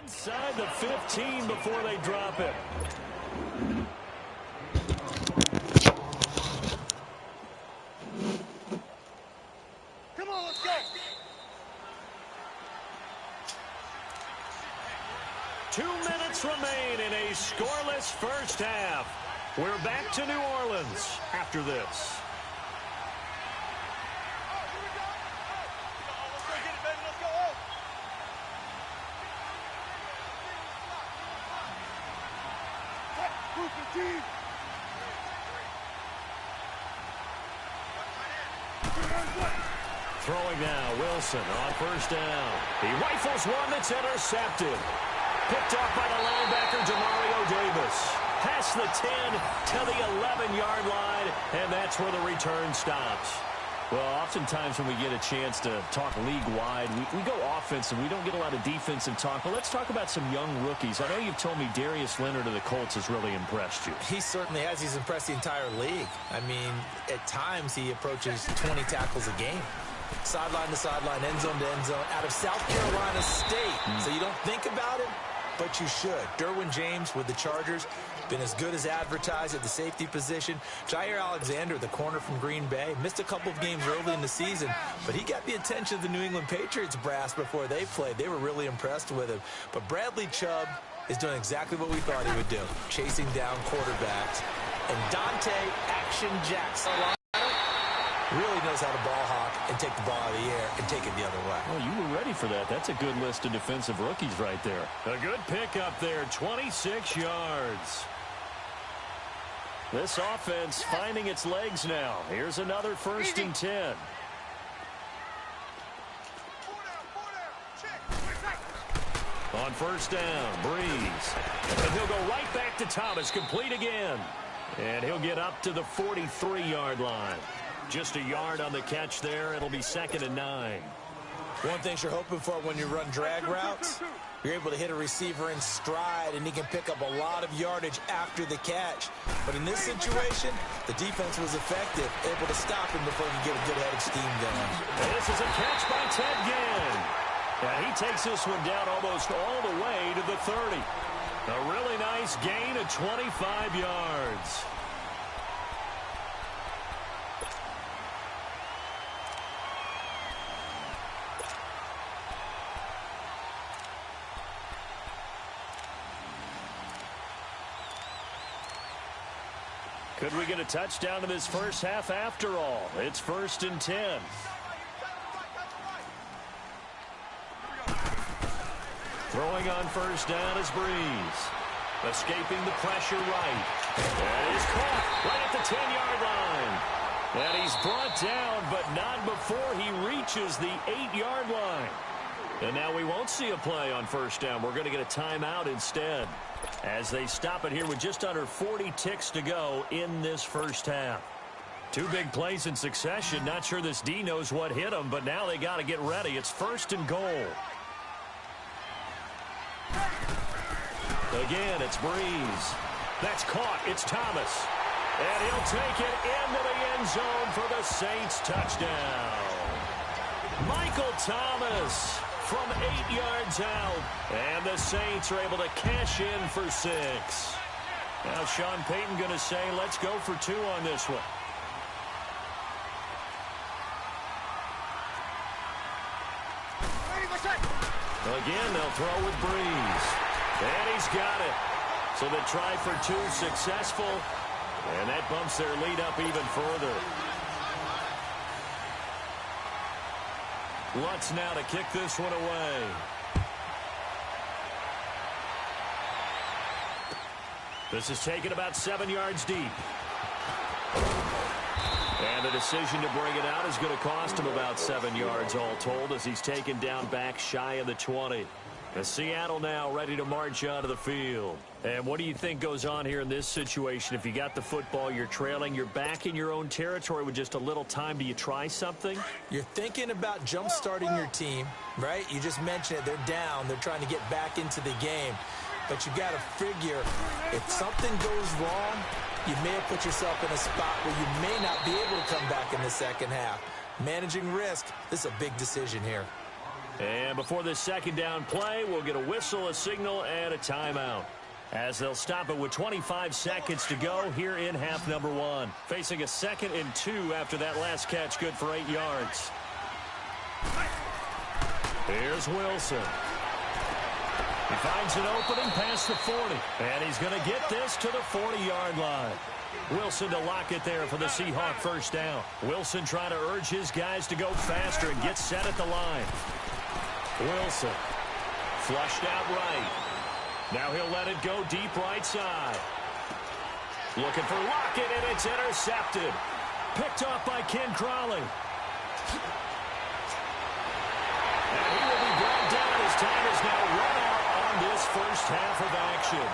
Inside the 15 before they drop it. Come on, let's go. 2 minutes remain in a scoreless first half. We're back to New Orleans after this. Throwing now, Wilson on first down. He rifles one that's intercepted. Picked off by the linebacker, Demario Davis. Past the 10 to the 11-yard line, and that's where the return stops. Well, oftentimes when we get a chance to talk league-wide, we go offense and we don't get a lot of defensive talk. But let's talk about some young rookies. I know you've told me Darius Leonard of the Colts has really impressed you. He certainly has. He's impressed the entire league. I mean, at times he approaches 20 tackles a game. Sideline to sideline, end zone to end zone, out of South Carolina State. So you don't think about it, but you should. Derwin James with the Chargers, been as good as advertised at the safety position. Jair Alexander, the corner from Green Bay, missed a couple of games early in the season, but he got the attention of the New England Patriots brass before they played. They were really impressed with him. But Bradley Chubb is doing exactly what we thought he would do, chasing down quarterbacks. And Dante Action Jackson really knows how to ball hawk and take the ball out of the air and take it the other way. Well, you were ready for that. That's a good list of defensive rookies right there. A good pickup there, 26 yards. This offense finding its legs now. Here's another 1st and 10. On first down, Breeze. And he'll go right back to Thomas, complete again. And he'll get up to the 43-yard line. Just a yard on the catch there. It'll be 2nd and 9. One thing you're hoping for when you run drag routes, you're able to hit a receiver in stride, and he can pick up a lot of yardage after the catch. But in this situation, the defense was effective, able to stop him before he could get a good head of steam going. And this is a catch by Ted Ginn. And he takes this one down almost all the way to the 30. A really nice gain of 25 yards. Could we get a touchdown in this first half after all? It's 1st and 10. Throwing on first down is Breeze. Escaping the pressure right. And he's caught right at the 10-yard line. And he's brought down, but not before he reaches the 8-yard line. And now we won't see a play on first down. We're going to get a timeout instead, as they stop it here with just under 40 ticks to go in this first half. 2 big plays in succession. Not sure this D knows what hit them, but now they got to get ready. It's 1st and goal. Again, it's Breeze. That's caught. It's Thomas. And he'll take it into the end zone for the Saints touchdown. Michael Thomas from 8 yards out. And the Saints are able to cash in for 6. Now Sean Payton going to say, let's go for 2 on this one. Again, they'll throw with Breeze. And he's got it. So the try for 2 successful. And that bumps their lead up even further. Lutz now to kick this one away. This is taken about 7 yards deep. And the decision to bring it out is going to cost him about 7 yards all told, as he's taken down back shy of the 20. Seattle now ready to march onto the field. And what do you think goes on here in this situation? If you got the football, you're trailing, you're back in your own territory with just a little time. Do you try something? You're thinking about jump-starting your team, right? You just mentioned it. They're down. They're trying to get back into the game. But you got to figure, if something goes wrong, you may have put yourself in a spot where you may not be able to come back in the second half. Managing risk, this is a big decision here. And before this second down play, we'll get a whistle, a signal, and a timeout, as they'll stop it with 25 seconds to go here in half number 1. Facing a 2nd and 2 after that last catch, good for 8 yards. Here's Wilson. He finds an opening past the 40, and he's going to get this to the 40-yard line. Wilson to lock it there for the Seahawk first down. Wilson trying to urge his guys to go faster and get set at the line. Wilson flushed out right. Now he'll let it go deep right side. Looking for Lockett, and it's intercepted. Picked off by Ken Crawley. And he will be brought down as time is now run out on this first half of action.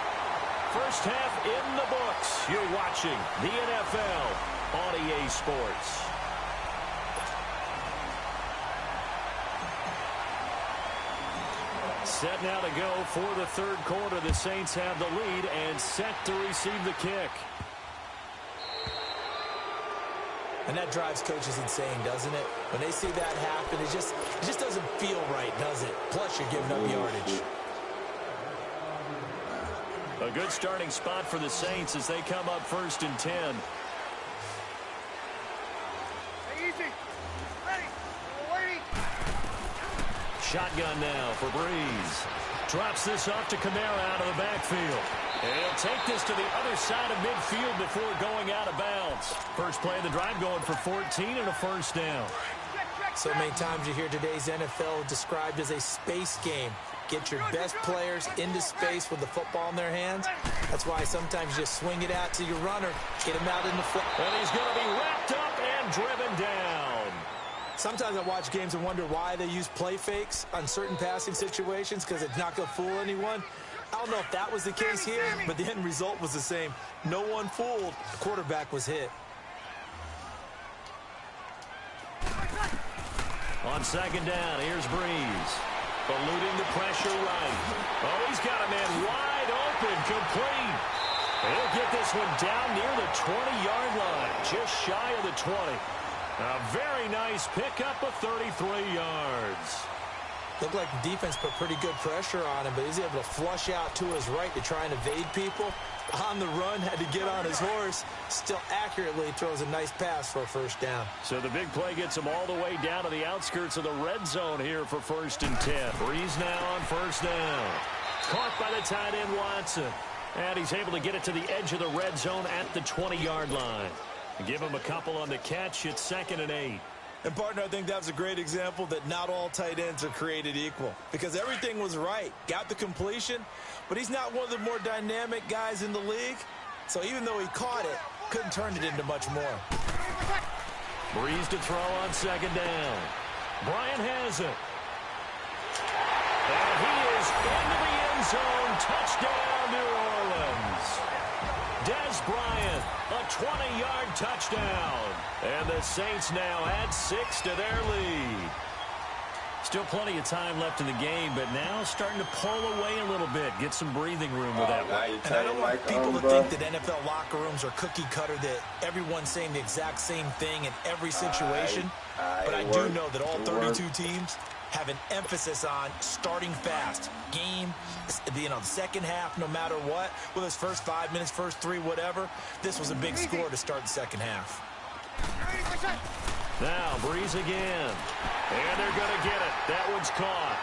First half in the books. You're watching the NFL on EA Sports. Set now to go for the third quarter. The Saints have the lead and set to receive the kick. And that drives coaches insane, doesn't it? When they see that happen, it just doesn't feel right, does it? Plus, you're giving up yardage. A good starting spot for the Saints as they come up 1st and 10. Easy. Ready. Waiting. Shotgun now for Breeze. Drops this off to Kamara out of the backfield. And he'll take this to the other side of midfield before going out of bounds. First play of the drive going for 14 and a first down. So many times you hear today's NFL described as a space game. Get your best players into space with the football in their hands. That's why sometimes you just swing it out to your runner, get him out in the foot. And he's going to be wrapped up and driven down. Sometimes I watch games and wonder why they use play fakes on certain passing situations, because it's not going to fool anyone. I don't know if that was the case here, but the end result was the same. No one fooled. The quarterback was hit. On second down, here's Breeze. Eluding the pressure right. Oh, he's got a man wide open, complete. He'll get this one down near the 20-yard line, just shy of the 20. A very nice pickup of 33 yards. Looked like the defense put pretty good pressure on him, but he's able to flush out to his right to try and evade people. On the run, had to get on his horse. Still accurately throws a nice pass for a first down. So the big play gets him all the way down to the outskirts of the red zone here for 1st and 10. Breeze now on first down. Caught by the tight end Watson. And he's able to get it to the edge of the red zone at the 20-yard line. Give him a couple on the catch. It's 2nd and 8. And, partner, I think that's a great example that not all tight ends are created equal, because everything was right. Got the completion, but he's not one of the more dynamic guys in the league. So even though he caught it, couldn't turn it into much more. Breeze to throw on second down. Bryant has it. And he is into the end zone. Touchdown, New Orleans. Dez Bryant, a 20-yard touchdown. And the Saints now add 6 to their lead. Still plenty of time left in the game, but now starting to pull away a little bit. Get some breathing room with that one. And I don't want people to think that NFL locker rooms are cookie cutter, that everyone's saying the exact same thing in every situation. But I do know that all 32 teams have an emphasis on starting fast. Game, the second half, no matter what. Whether it's first 5 minutes, first 3, whatever. This was a big score to start the second half. Now Breeze again. And they're going to get it. That one's caught.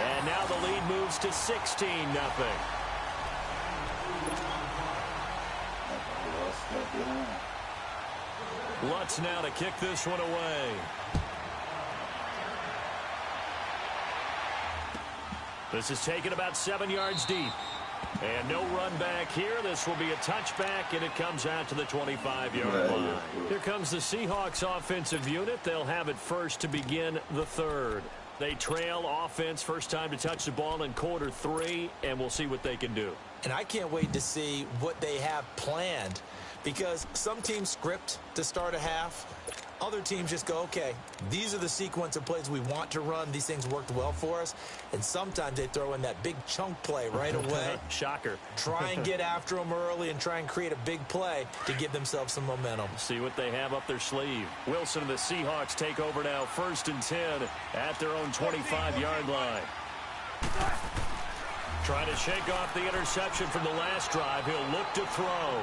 And now the lead moves to 16-0. Lutz now to kick this one away. This is taken about 7 yards deep. And no run back here. This will be a touchback, and it comes out to the 25-yard line. Here comes the Seahawks offensive unit. They'll have it first to begin the third. They trail offense first time to touch the ball in quarter 3, and we'll see what they can do. And I can't wait to see what they have planned, because some teams script to start a half. Other teams just go, okay, these are the sequence of plays we want to run. These things worked well for us. And sometimes they throw in that big chunk play right away. Shocker. Try and get after them early and try and create a big play to give themselves some momentum. See what they have up their sleeve. Wilson and the Seahawks take over now, 1st and 10 at their own 25-yard line. Trying to shake off the interception from the last drive. He'll look to throw.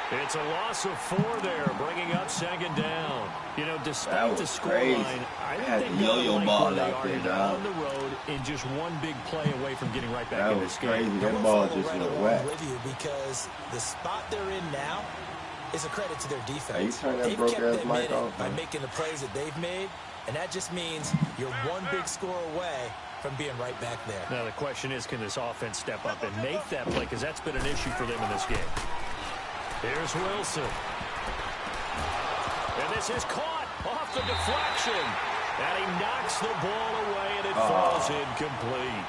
It's a loss of 4 there, bringing up 2nd down. You know, despite the scoreline, I think they really like where they are on the road and just one big play away from getting right back in this game. That ball just went wet. With you because the spot they're in now is a credit to their defense. They've kept them in it by making the plays that they've made, and that just means you're one big score away from being right back there. Now the question is, can this offense step up and make that play? Because that's been an issue for them in this game. Here's Wilson. And this is caught off the deflection. And he knocks the ball away, and it falls incomplete.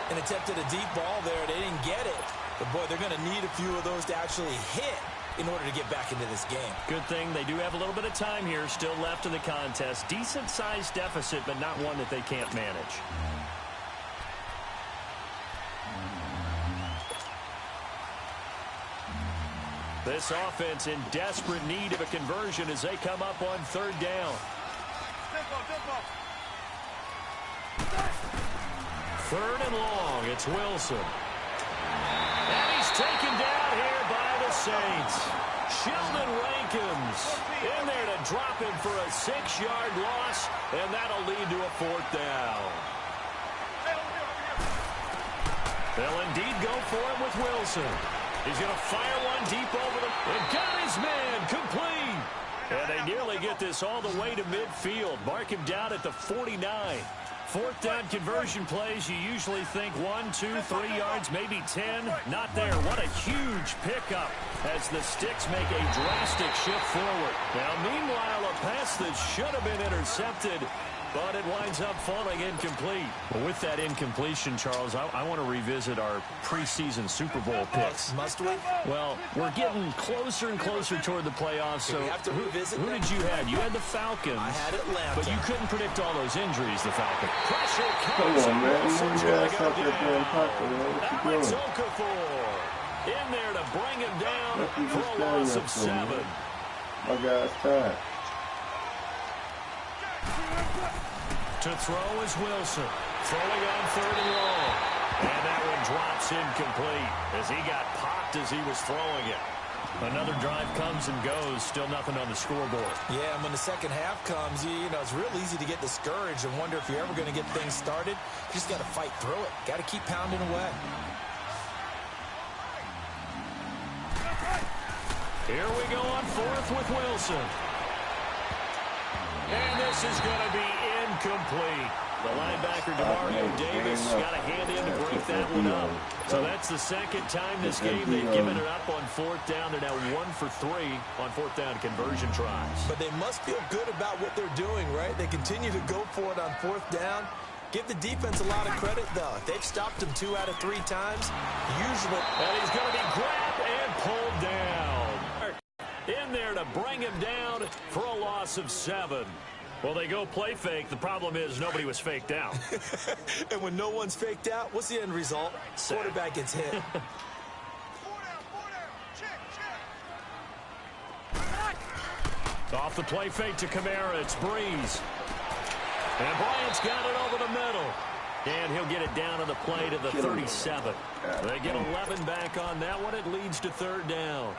An attempt at a deep ball there. They didn't get it. But, boy, they're going to need a few of those to actually hit in order to get back into this game. Good thing they do have a little bit of time here still left in the contest. Decent-sized deficit, but not one that they can't manage. This offense in desperate need of a conversion as they come up on 3rd down. 3rd and long. It's Wilson. And he's taken down here by the Saints. Sheldon Rankins in there to drop him for a 6-yard loss, and that'll lead to a 4th down. They'll indeed go for him with Wilson. He's going to fire one deep over the... And got his man complete. And they nearly get this all the way to midfield. Mark him down at the 49. 4th down conversion plays, you usually think 1, 2, 3 yards, maybe 10. Not there. What a huge pickup as the Sticks make a drastic shift forward. Now, meanwhile, a pass that should have been intercepted, but it winds up falling incomplete. Well, with that incompletion, Charles, I want to revisit our preseason Super Bowl picks. Must we? Well, we're getting closer and closer toward the playoffs. So we have to revisit who did you have? You had the Falcons. I had Atlanta. But you couldn't predict all those injuries, the Falcons. Pressure Come comes. on, man. Wilson's Move your gonna ass go out there down. damn pocket, man. What you Alex doing? Okafor in there to bring him down What you for just a loss standing of there for, 7. man? My guy's tired. To throw is Wilson. Throwing on 3rd and long. And that one drops incomplete as he got popped as he was throwing it. Another drive comes and goes. Still nothing on the scoreboard. Yeah, and when the second half comes, you know, it's real easy to get discouraged and wonder if you're ever going to get things started. You just got to fight through it. Got to keep pounding away. Here we go on 4th with Wilson. And this is going to be incomplete. The linebacker, Demario Davis, got a hand in to break that one up. So that's the second time this game they've given it up on 4th down. They're now 1 for 3 on 4th down conversion tries. But they must feel good about what they're doing, right? They continue to go for it on 4th down. Give the defense a lot of credit, though. They've stopped him 2 out of 3 times. Usually. And he's going to be grabbed and pulled down. In there to bring him down for a loss of 7. Well, they go play fake. The problem is nobody was faked out. And when no one's faked out, what's the end result? Quarterback gets hit. Off the play fake to Kamara. It's Breeze. And Bryant's got it over the middle. And he'll get it down on the play to the 37. They get 11 back on that one. It leads to 3rd down.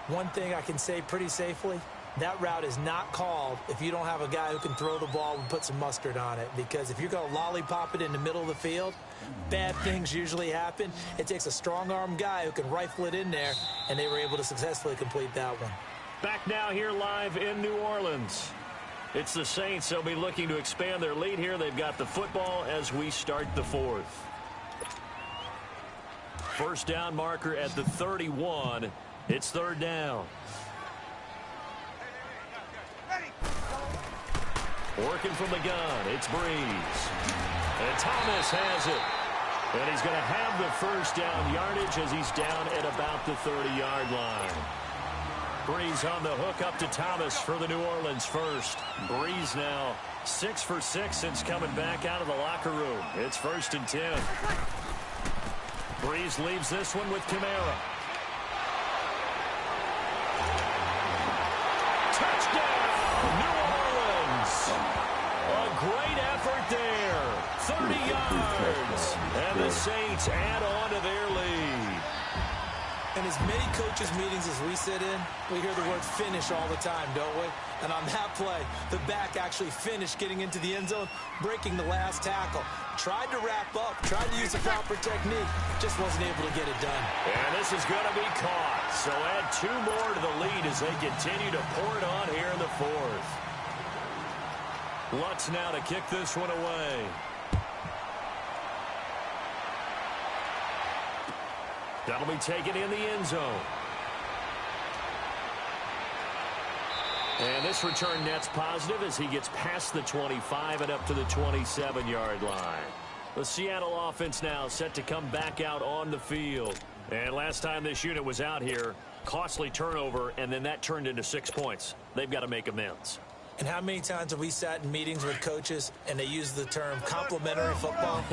One thing I can say pretty safely, that route is not called if you don't have a guy who can throw the ball and put some mustard on it. Because if you're going to lollipop it in the middle of the field, bad things usually happen. It takes a strong-arm guy who can rifle it in there, and they were able to successfully complete that one. Back now here live in New Orleans. It's the Saints. They'll be looking to expand their lead here. They've got the football as we start the 4th. 1st down marker at the 31. It's 3rd down. Working from the gun, it's Breeze. And Thomas has it. And he's going to have the 1st down yardage as he's down at about the 30-yard line. Breeze on the hook up to Thomas for the New Orleans first. Breeze now 6 for 6 since coming back out of the locker room. It's 1st and 10. Breeze leaves this one with Kamara. Touchdown, New Orleans. A great effort there. 30 yards. And the Saints add on to their lead. In as many coaches' meetings as we sit in, we hear the word finish all the time, don't we? And on that play, the back actually finished getting into the end zone, breaking the last tackle. Tried to wrap up, tried to use the proper technique, just wasn't able to get it done. And this is going to be caught. So add 2 more to the lead as they continue to pour it on here in the 4th. Lutz now to kick this one away. That'll be taken in the end zone. And this return net's positive as he gets past the 25 and up to the 27-yard line. The Seattle offense now set to come back out on the field. And last time this unit was out here, costly turnover, and then that turned into 6 points. They've got to make amends. And how many times have we sat in meetings with coaches and they use the term complementary football?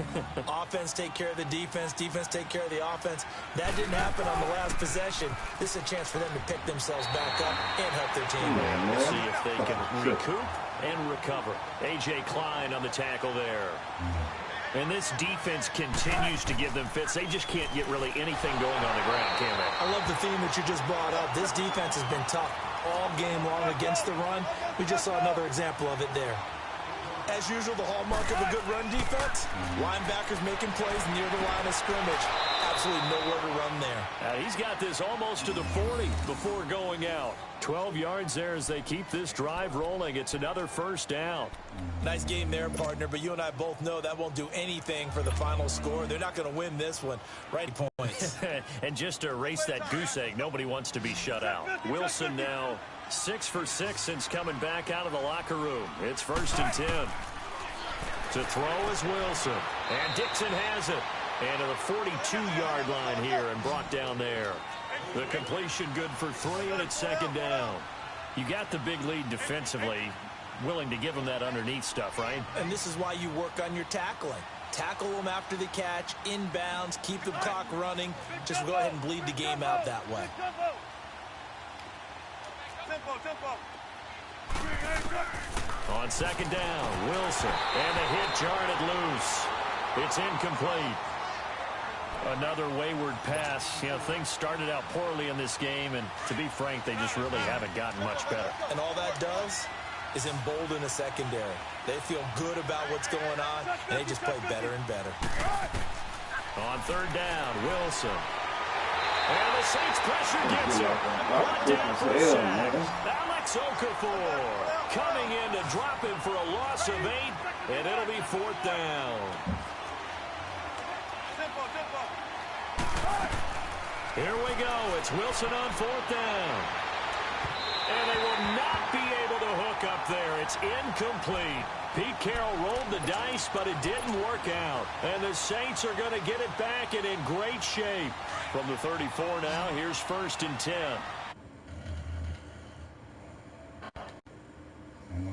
Offense take care of the defense, defense take care of the offense. That didn't happen on the last possession. This is a chance for them to pick themselves back up and help their team. We'll see if they can recoup and recover. A.J. Klein on the tackle there. And this defense continues to give them fits. They just can't get really anything going on the ground, can they? I love the theme that you just brought up. This defense has been tough all game long against the run. We just saw another example of it there. As usual, the hallmark of a good run defense, linebackers making plays near the line of scrimmage. Absolutely nowhere to run there. He's got this almost to the 40 before going out. 12 yards there as they keep this drive rolling. It's another 1st down. Nice game there, partner, but you and I both know that won't do anything for the final score. They're not going to win this one. Right points. And just to erase that goose egg, nobody wants to be shut out. Wilson now 6 for 6 since coming back out of the locker room. It's 1st and 10. To throw is Wilson. And Dixon has it. And to the 42-yard line here and brought down there. The completion good for 3, and it's 2nd down. You got the big lead defensively. Willing to give them that underneath stuff, right? And this is why you work on your tackling. Tackle them after the catch, inbounds, keep the clock running. Just go ahead and bleed the game out that way. On 2nd down, Wilson. And the hit jarred it loose. It's incomplete. Another wayward pass. You know, things started out poorly in this game, and to be frank, they just really haven't gotten much better. And all that does is embolden the secondary. They feel good about what's going on, and they just play better and better. On 3rd down, Wilson. And the Saints pressure gets him. Brought down for a sack. Alex Okafor coming in to drop him for a loss of 8, and it'll be 4th down. Here we go. It's Wilson on 4th down. And they will not be able to hook up there. It's incomplete. Pete Carroll rolled the dice, but it didn't work out. And the Saints are going to get it back and in great shape. From the 34 now, here's 1st and 10.